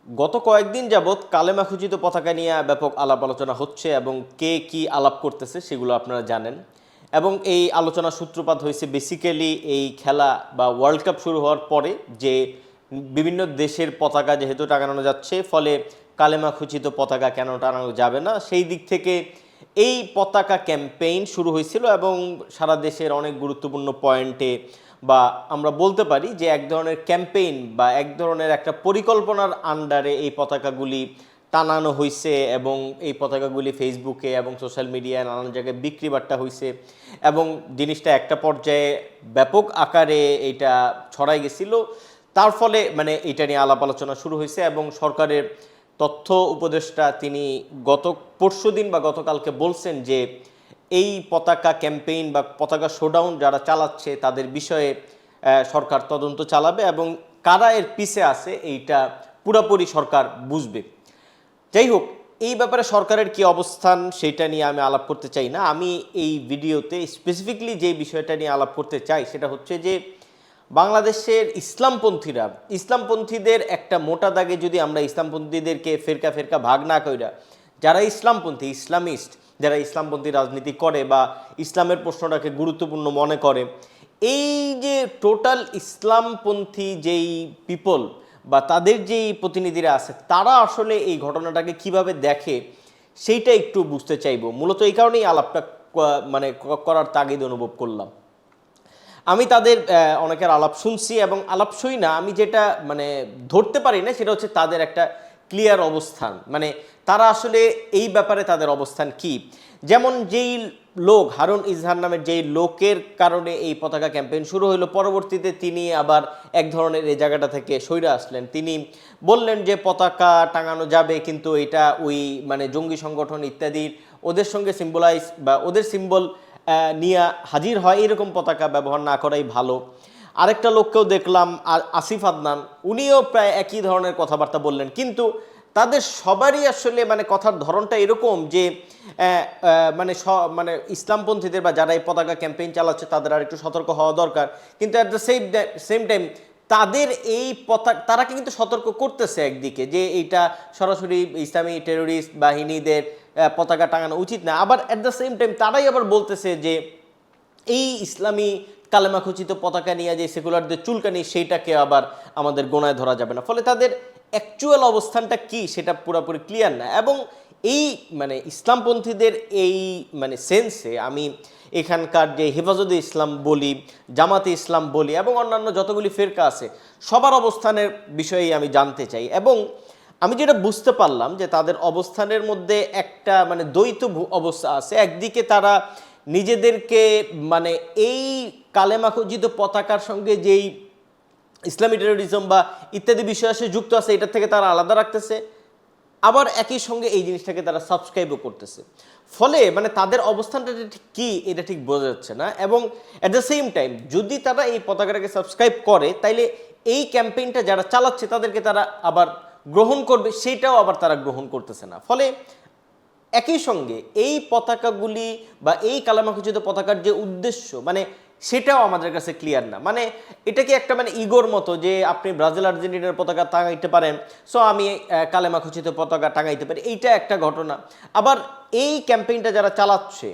গত কয়েকদিন যাবৎ কালেমা খচিত পতাকা নিয়ে ব্যাপক আলাপ আলোচনা হচ্ছে এবং কে কি আলাপ করতেছে সেগুলো আপনারা জানেন। এবং এই আলোচনা সূত্রপাত হয়েছে বেসিক্যালি এই খেলা বা ওয়ার্ল্ড কাপ শুরু হওয়ার পরে, যে বিভিন্ন দেশের পতাকা যেহেতু টাঙানো যাচ্ছে, ফলে কালেমা খচিত পতাকা কেন টাঙানো যাবে না সেই দিক থেকে এই পতাকা ক্যাম্পেইন শুরু হয়েছিল এবং সারা দেশের অনেক গুরুত্বপূর্ণ পয়েন্টে বা আমরা বলতে পারি যে এক ধরনের ক্যাম্পেইন বা এক ধরনের একটা পরিকল্পনার আন্ডারে এই পতাকাগুলি টানানো হয়েছে এবং এই পতাকাগুলি ফেসবুকে এবং সোশ্যাল মিডিয়ায় নানান জায়গায় বিক্রি বাট্টা হয়েছে এবং জিনিসটা একটা পর্যায়ে ব্যাপক আকারে এটা ছড়াই গেছিল। তার ফলে মানে এটা নিয়ে আলাপ আলোচনা শুরু হয়েছে এবং সরকারের তথ্য উপদেষ্টা তিনি গত পরশুদিন বা গতকালকে বলছেন যে এই পতাকা ক্যাম্পেইন বা পতাকা শোডাউন যারা চালাচ্ছে তাদের বিষয়ে সরকার তদন্ত চালাবে এবং কারা এর পিছে আছে এইটা পুরোপুরি সরকার বুঝবে। যাই হোক, এই ব্যাপারে সরকারের কি অবস্থান সেটা নিয়ে আমি আলাপ করতে চাই না। আমি এই ভিডিওতে স্পেসিফিকলি যে বিষয়টা নিয়ে আলাপ করতে চাই সেটা হচ্ছে যে বাংলাদেশের ইসলামপন্থীদের একটা মোটা দাগে যদি আমরা ইসলামপন্থীদেরকে ফেরকা ফেরকা ভাগ না কইরা, যারা ইসলামপন্থী ইসলামিস্ট, যারা ইসলামপন্থী রাজনীতি করে বা ইসলামের প্রশ্নটাকে গুরুত্বপূর্ণ মনে করে, এই যে টোটাল ইসলামপন্থী যেই পিপল বা তাদের যেই প্রতিনিধিরা আছে তারা আসলে এই ঘটনাটাকে কিভাবে দেখে সেইটা একটু বুঝতে চাইব। মূলত এই কারণেই আলাপটা মানে করার তাগিদ অনুভব করলাম। আমি তাদের অনেকের আলাপ শুনছি এবং আলাপ শুই না, আমি যেটা মানে ধরতে পারি না সেটা হচ্ছে তাদের একটা ক্লিয়ার অবস্থান, মানে তারা আসলে এই ব্যাপারে তাদের অবস্থান কি। যেমন যেই লোক হারুন ইজহার নামের যেই লোকের কারণে এই পতাকা ক্যাম্পেইন শুরু হলো, পরবর্তীতে তিনি আবার এক ধরনের এই জায়গাটা থেকে সইরে আসলেন। তিনি বললেন যে পতাকা টাঙানো যাবে কিন্তু এটা ওই মানে জঙ্গি সংগঠন ইত্যাদির ওদের সঙ্গে সিম্বলাইজ বা ওদের সিম্বল নিয়ে হাজির হয় এরকম পতাকা ব্যবহার না করাই ভালো। আরেকটা লোককেও দেখলাম আসিফ আদনান, উনিও প্রায় একই ধরনের কথাবার্তা বললেন, কিন্তু তাদের সবারই আসলে মানে কথার ধরনটা এরকম যে মানে মানে ইসলামপন্থীদের বা যারা এই পতাকা ক্যাম্পেইন চালাচ্ছে তাদের আর একটু সতর্ক হওয়া দরকার। কিন্তু অ্যাট দ্য সেম টাইম তাদের এই পতাকা তারা কিন্তু সতর্ক করতেছে একদিকে যে এইটা সরাসরি ইসলামী টেরোরিস্ট বাহিনীদের পতাকা টাঙানো উচিত না, আবার অ্যাট দ্য সেম টাইম তারাই আবার বলতেছে যে এই ইসলামী কালেমা খচিত পতাকা নিয়ে যে সেকুলারদের চুলকানি সেইটাকে আবার আমাদের গোনায় ধরা যাবে না। ফলে তাদের অ্যাকচুয়াল অবস্থানটা কি সেটা পুরোপুরি ক্লিয়ার না। এবং এই মানে ইসলামপন্থীদের এই মানে সেন্সে আমি এখানকার যে হেফাজতে ইসলাম বলি, জামাতে ইসলাম বলি এবং অন্যান্য যতগুলি ফেরকা আছে সবার অবস্থানের বিষয়েই আমি জানতে চাই। এবং আমি যেটা বুঝতে পারলাম যে তাদের অবস্থানের মধ্যে একটা মানে দ্বৈত অবস্থা আছে। একদিকে তারা নিজেদেরকে মানে এই কালেমা খচিত পতাকার সঙ্গে যেই ইসলামী টেরোরিজম বা ইত্যাদি বিষয় আসে যুক্ত আছে এটার থেকে তারা আলাদা রাখতেছে, আবার একই সঙ্গে এই জিনিসটাকে তারা সাবস্ক্রাইবও করতেছে। ফলে মানে তাদের অবস্থানটা ঠিক কী এটা ঠিক বোঝা যাচ্ছে না। এবং অ্যাট দ্য সেম টাইম যদি তারা এই পতাকাটাকে সাবস্ক্রাইব করে তাইলে এই ক্যাম্পেইনটা যারা চালাচ্ছে তাদেরকে তারা আবার গ্রহণ করবে সেইটাও আবার তারা গ্রহণ করতেছে না। ফলে একই সঙ্গে এই পতাকাগুলি বা এই কালেমা খচিত পতাকার যে উদ্দেশ্য মানে সেটাও আমাদের কাছে ক্লিয়ার না। মানে এটা কি একটা মানে ইগোর মতো যে আপনি ব্রাজিল আর্জেন্টিনার পতাকা টাঙাইতে পারেন, সো আমি কালেমা খচিত পতাকা টাঙাইতে পারি, এইটা একটা ঘটনা। আবার এই ক্যাম্পেইনটা যারা চালাচ্ছে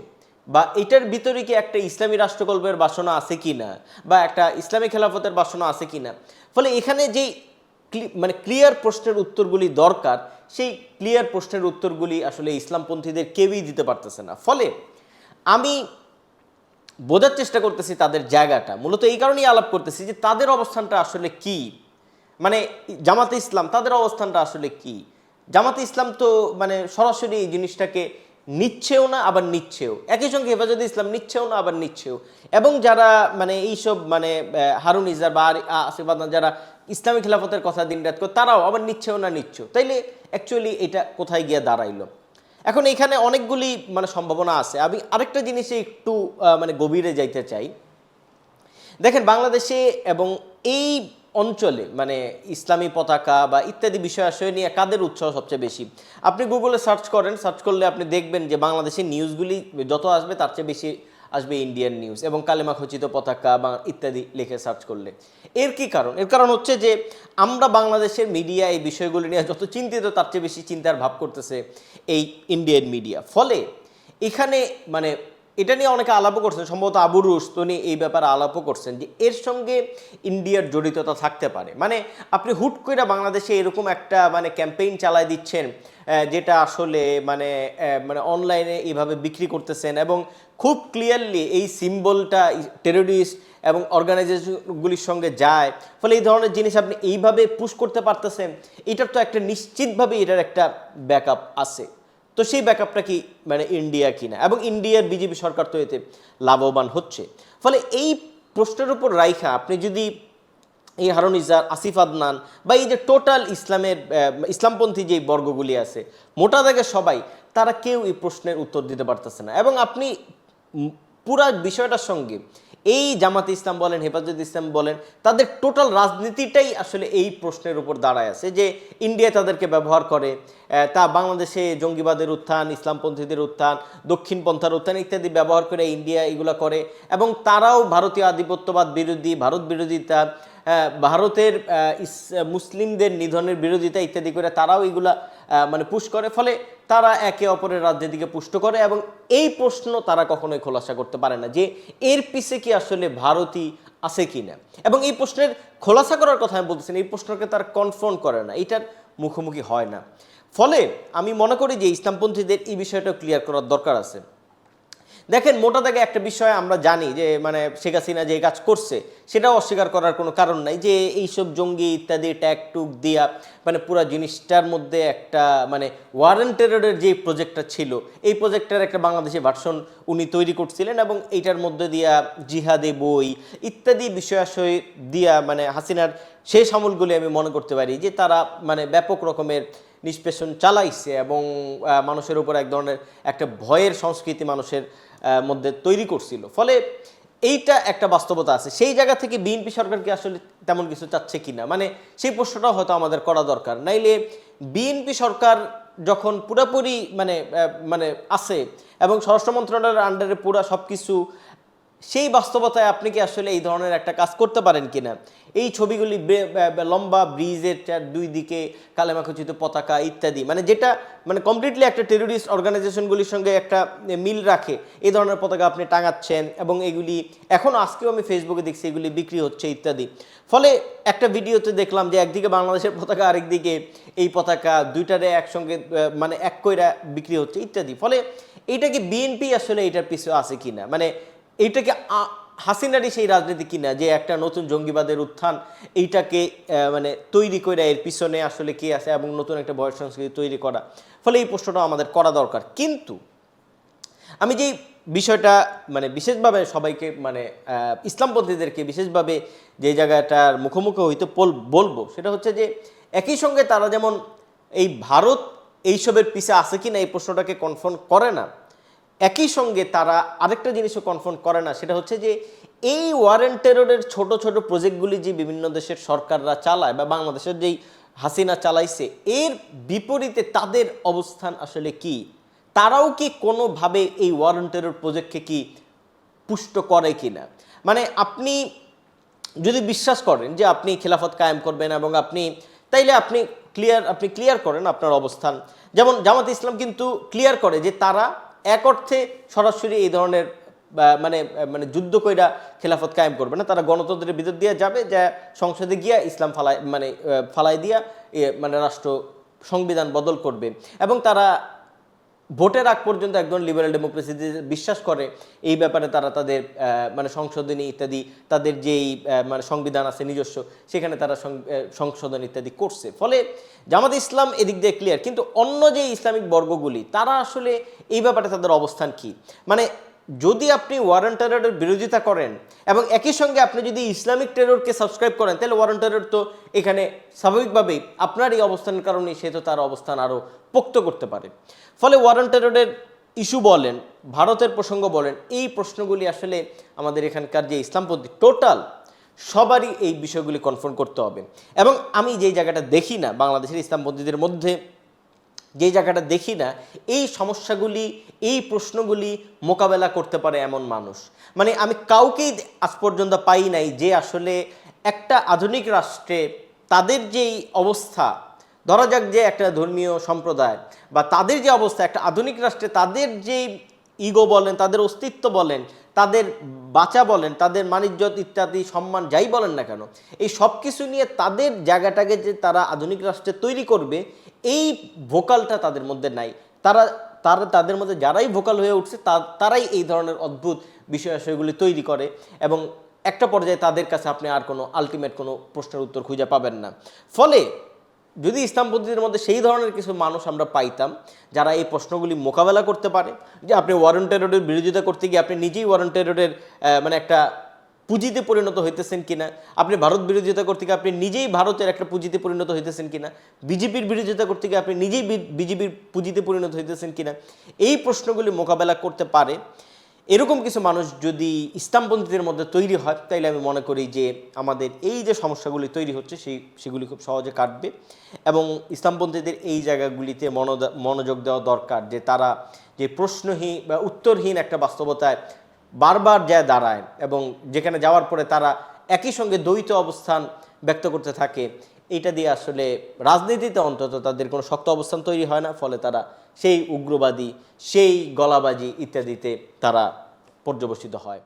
বা এটার ভিতরে কি একটা ইসলামী রাষ্ট্রকল্পের বাসনা আছে কি না বা একটা ইসলামী খেলাফতের বাসনা আছে কি না। ফলে এখানে যেই মানে ক্লিয়ার প্রশ্নের উত্তরগুলি দরকার সেই ক্লিয়ার প্রশ্নের উত্তরগুলি আসলে ইসলামপন্থীদের কেউই দিতে পারতেছে না। ফলে আমি বোঝার চেষ্টা করতেছি তাদের জায়গাটা, মূলত এই কারণেই আলাপ করতেছি যে তাদের অবস্থানটা আসলে কি। মানে জামাতে ইসলাম তাদের অবস্থানটা আসলে কি। জামাতে ইসলাম তো মানে সরাসরি এই জিনিসটাকে নিচ্ছেও না আবার নিচ্ছেও, একই সঙ্গে হেফাজতে ইসলাম নিচ্ছেও না আবার নিচ্ছেও। এবং যারা মানে এইসব মানে হারুন ইজার বা আসিফ আদনান যারা ইসলামী খেলাফতের কথা দিনরাত করে তারাও আবার নিচ্ছেও না নিচ্ছেও, তাইলে অ্যাকচুয়ালি এটা কোথায় গিয়ে দাঁড়াইলো। এখন এখানে অনেকগুলি মানে সম্ভাবনা আছে। আমি আরেকটা জিনিসে একটু মানে গভীরে যাইতে চাই। দেখেন বাংলাদেশে এবং এই অঞ্চলে মানে ইসলামী পতাকা বা ইত্যাদি বিষয় আশয় নিয়ে কাদের উৎসাহ সবচেয়ে বেশি। আপনি গুগলে সার্চ করেন, সার্চ করলে আপনি দেখবেন যে বাংলাদেশের নিউজগুলি যত আসবে তার চেয়ে বেশি আসবে ইন্ডিয়ান নিউজ এবং কালেমা খচিত পতাকা বা ইত্যাদি লিখে সার্চ করলে। এর কি কারণ? এর কারণ হচ্ছে যে আমরা বাংলাদেশের মিডিয়া এই বিষয়গুলো নিয়ে যত চিন্তিত তার চেয়ে বেশি চিন্তার ভাব করতেছে এই ইন্ডিয়ান মিডিয়া। ফলে এখানে মানে এটা নিয়ে অনেকে আলাপও করছেন, সম্ভবত আবু রুস্তনি এই ব্যাপারে আলাপও করছেন যে এর সঙ্গে ইন্ডিয়ার জড়িততা থাকতে পারে। মানে আপনি হুট করে বাংলাদেশে এরকম একটা মানে ক্যাম্পেইন চালায় দিচ্ছেন যেটা আসলে মানে মানে অনলাইনে এইভাবে বিক্রি করতেছেন এবং খুব ক্লিয়ারলি এই সিম্বলটা টেরোরিস্ট এবং অর্গানাইজেশনগুলির সঙ্গে যায়, ফলে এই ধরনের জিনিস আপনি এইভাবে পুশ করতে পারতেছেন, এটার তো একটা নিশ্চিতভাবে এটার একটা ব্যাকআপ আছে। তো সেই ব্যাকআপটা কি মানে ইন্ডিয়া কিনা, এবং ইন্ডিয়ার বিজেপি সরকার তো এতে লাভবান হচ্ছে। ফলে এই প্রশ্নের উপর রাইখা আপনি যদি এই হারুন ইজার, আসিফ আদনান বা এই যে টোটাল ইসলামের ইসলামপন্থী যে বর্গগুলি আছে মোটা দাগে সবাই, তারা কেউ এই প্রশ্নের উত্তর দিতে পারতেছে না। এবং আপনি পুরা বিষয়টার সঙ্গে এই জামাতে ইসলাম বলেন, হেফাজত ইসলাম বলেন, তাদের টোটাল রাজনীতিটাই আসলে এই প্রশ্নের উপর দাঁড়ায় আছে যে ইন্ডিয়া তাদেরকে ব্যবহার করে, তা বাংলাদেশে জঙ্গিবাদের উত্থান, ইসলামপন্থীদের উত্থান, দক্ষিণপন্থার উত্থান ইত্যাদি ব্যবহার করে ইন্ডিয়া এগুলো করে, এবং তারাও ভারতীয় আধিপত্যবাদ বিরোধী, ভারত বিরোধিতা, ভারতের মুসলিমদের নিধনের বিরোধিতা ইত্যাদি করে তারাও এগুলা মানে পুশ করে। ফলে তারা একে অপরের রাজনীতিকে পুষ্ট করে এবং এই প্রশ্ন তারা কখনোই খোলাসা করতে পারে না যে এর পিছে কি আসলে ভারতই আছে কি না। এবং এই প্রশ্নের খোলাসা করার কথা আমি বলতেছি, এই প্রশ্নকে তারা কনফ্রন্ট করে না, এটার মুখোমুখি হয় না। ফলে আমি মনে করি যে ইসলামপন্থীদের এই বিষয়টাও ক্লিয়ার করার দরকার আছে। দেখেন, মোটা দাগে একটা বিষয় আমরা জানি যে মানে শেখ হাসিনা যে কাজ করছে সেটাও অস্বীকার করার কোনো কারণ নাই, যে এইসব জঙ্গি ইত্যাদি ট্যাগ টুক দিয়া মানে পুরো জিনিসটার মধ্যে একটা মানে ওয়ার অ্যান্ড টেররের যে প্রজেক্টটা ছিল, এই প্রজেক্টের একটা বাংলাদেশি ভার্সন উনি তৈরি করছিলেন এবং এইটার মধ্যে দিয়া জিহাদে বই ইত্যাদি বিষয়াশয় দিয়া মানে হাসিনার শেষ আমলগুলি আমি মনে করতে পারি যে তারা মানে ব্যাপক রকমের নিষ্পেষণ চালাইছে এবং মানুষের উপর এক ধরনের একটা ভয়ের সংস্কৃতি মানুষের মধ্যে তৈরি করছিল। ফলে এইটা একটা বাস্তবতা আছে। সেই জায়গা থেকে বিএনপি সরকারকে আসলে তেমন কিছু চাচ্ছে কিনা, মানে সেই প্রশ্নটাও হয়তো আমাদের করা দরকার। নাইলে বিএনপি সরকার যখন পুরোপুরি মানে মানে আছে এবং স্বরাষ্ট্র মন্ত্রণালয়ের আন্ডারে পুরো সব কিছু, সেই বাস্তবতায় আপনি কি আসলে এই ধরনের একটা কাজ করতে পারেন কিনা? এই ছবিগুলি লম্বা ব্রিজের দুই দিকে কালেমা খচিত পতাকা ইত্যাদি, মানে যেটা মানে কমপ্লিটলি একটা টেরোরিস্ট অর্গানাইজেশনগুলির সঙ্গে একটা মিল রাখে, এই ধরনের পতাকা আপনি টাঙাচ্ছেন এবং এগুলি এখন আজকেও আমি ফেসবুকে দেখছি এগুলি বিক্রি হচ্ছে ইত্যাদি। ফলে একটা ভিডিওতে দেখলাম যে একদিকে বাংলাদেশের পতাকা, আরেকদিকে এই পতাকা, দুইটারে একসঙ্গে মানে এক কইরা বিক্রি হচ্ছে ইত্যাদি। ফলে এইটা কি বিএনপি আসলে এটার পিছু আছে কিনা, মানে এইটাকে হাসিনারই সেই রাজনীতি কিনা যে একটা নতুন জঙ্গিবাদের উত্থান এইটাকে মানে তৈরি করে এর পিছনে আসলে কে আছে এবং নতুন একটা বয়স সংস্কৃতি তৈরি করা। ফলে এই প্রশ্নটা আমাদের করা দরকার। কিন্তু আমি যেই বিষয়টা মানে বিশেষভাবে সবাইকে মানে ইসলামপন্থীদেরকে বিশেষভাবে যে জায়গাটার মুখোমুখি হইতে বলবো সেটা হচ্ছে যে একই সঙ্গে তারা যেমন এই ভারত এইসবের পিছে আছে কিনা এই প্রশ্নটাকে কনফার্ম করে না, একই সঙ্গে তারা আরেকটা জিনিসও কনফার্ম করে না, সেটা হচ্ছে যে এই ওয়ার অ্যান্ড টেররের ছোট ছোট প্রজেক্টগুলি যে বিভিন্ন দেশের সরকাররা চালায় বা বাংলাদেশের যেই হাসিনা চালাইছে, এর বিপরীতে তাদের অবস্থান আসলে কি, তারাও কি কোনোভাবে এই ওয়ার অ্যান্ড টেরর প্রজেক্টকে কি পুষ্ট করে কিনা। মানে আপনি যদি বিশ্বাস করেন যে আপনি খেলাফত কায়েম করবেন এবং আপনি তাইলে আপনি ক্লিয়ার করেন আপনার অবস্থান। যেমন জামাত ইসলাম কিন্তু ক্লিয়ার করে যে তারা এক অর্থে সরাসরি এই ধরনের মানে মানে যুদ্ধ কইরা খেলাফত কায়েম করবে না, তারা গণতন্ত্রের ভিতর দিয়ে যাবে, যা সংসদে গিয়া ইসলাম ফালাই দিয়া মানে রাষ্ট্র সংবিধান বদল করবে এবং তারা ভোটের আগ পর্যন্ত একজন লিবারেল ডেমোক্রেসিতে বিশ্বাস করে। এই ব্যাপারে তারা তাদের মানে সংশোধনী ইত্যাদি তাদের যেই মানে সংবিধান আছে নিজস্ব, সেখানে তারা সংশোধন ইত্যাদি করছে। ফলে জামাত ইসলাম এদিক দিয়ে ক্লিয়ার, কিন্তু অন্য যে ইসলামিক বর্গগুলি তারা আসলে এই ব্যাপারে তাদের অবস্থান কি। মানে যদি আপনি ওয়ার অ্যান্ড টেররের বিরোধিতা করেন এবং একই সঙ্গে আপনি যদি ইসলামিক টেররকে সাবস্ক্রাইব করেন, তাহলে ওয়ার অ্যান্ড টেরর তো এখানে স্বাভাবিকভাবেই আপনার এই অবস্থানের কারণে সে তো তার অবস্থান আরও পোক্ত করতে পারে। ফলে ওয়ার অ্যান্ড টেররের ইস্যু বলেন, ভারতের প্রসঙ্গ বলেন, এই প্রশ্নগুলি আসলে আমাদের এখানকার যে ইসলামপন্থী টোটাল সবারই এই বিষয়গুলি কনফার্ম করতে হবে। এবং আমি যেই জায়গাটা দেখি না বাংলাদেশের ইসলামপন্থীদের মধ্যে যে জায়গাটা দেখি না, এই সমস্যাগুলি, এই প্রশ্নগুলি মোকাবেলা করতে পারে এমন মানুষ। মানে আমি কাউকেই আজ পর্যন্ত পাই নাই যে আসলে একটা আধুনিক রাষ্ট্রে তাদের যেই অবস্থা, ধরা যাক যে একটা ধর্মীয় সম্প্রদায় বা তাদের যে অবস্থা একটা আধুনিক রাষ্ট্রে, তাদের যেই ইগো বলেন, তাদের অস্তিত্ব বলেন, তাদের বাঁচা বলেন, তাদের মানিজ্যত ইত্যাদি সম্মান যাই বলেন না কেন, এই সব কিছু নিয়ে তাদের জায়গাটাকে যে তারা আধুনিক রাষ্ট্রে তৈরি করবে, এই ভোকালটা তাদের মধ্যে নাই। তারা তারা তাদের মধ্যে যারাই ভোকাল হয়ে উঠছে তারাই এই ধরনের অদ্ভুত বিষয়াশয়গুলি তৈরি করে, এবং একটা পর্যায়ে তাদের কাছে আপনি আর কোনো আলটিমেট কোনো প্রশ্নের উত্তর খুঁজে পাবেন না। ফলে যদি ইসলামপন্থীদের মধ্যে সেই ধরনের কিছু মানুষ আমরা পাইতাম যারা এই প্রশ্নগুলি মোকাবেলা করতে পারে, যে আপনি ওয়ার অন টেররের বিরোধিতা করতে গিয়ে আপনি নিজেই ওয়ার অন টেররের মানে একটা পুঁজিতে পরিণত হইতেছেন কিনা, আপনি ভারত বিরোধিতা করতে গিয়ে আপনি নিজেই ভারতের একটা পুঁজিতে পরিণত হইতেছেন কিনা, বিজেপির বিরোধিতা করতে গিয়ে আপনি নিজেই বিজেপির পুঁজিতে পরিণত হইতেছেন কিনা, এই প্রশ্নগুলি মোকাবেলা করতে পারে এরকম কিছু মানুষ যদি ইসলামপন্থীদের মধ্যে তৈরি হয়, তাইলে আমি মনে করি যে আমাদের এই যে সমস্যাগুলি তৈরি হচ্ছে সেগুলি খুব সহজে কাটবে। এবং ইসলামপন্থীদের এই জায়গাগুলিতে মনোযোগ দেওয়া দরকার, যে তারা যে প্রশ্নহীন বা উত্তরহীন একটা বাস্তবতায় বারবার যায় দাঁড়ায়, এবং যেখানে যাওয়ার পরে তারা একই সঙ্গে দ্বৈত অবস্থান ব্যক্ত করতে থাকে, এইটা দিয়ে আসলে রাজনীতিতে অন্তত তাদের কোনো শক্ত অবস্থান তৈরি হয় না। ফলে তারা সেই উগ্রবাদী, সেই গলাবাজি ইত্যাদিতে তারা পর্যবসিত হয়।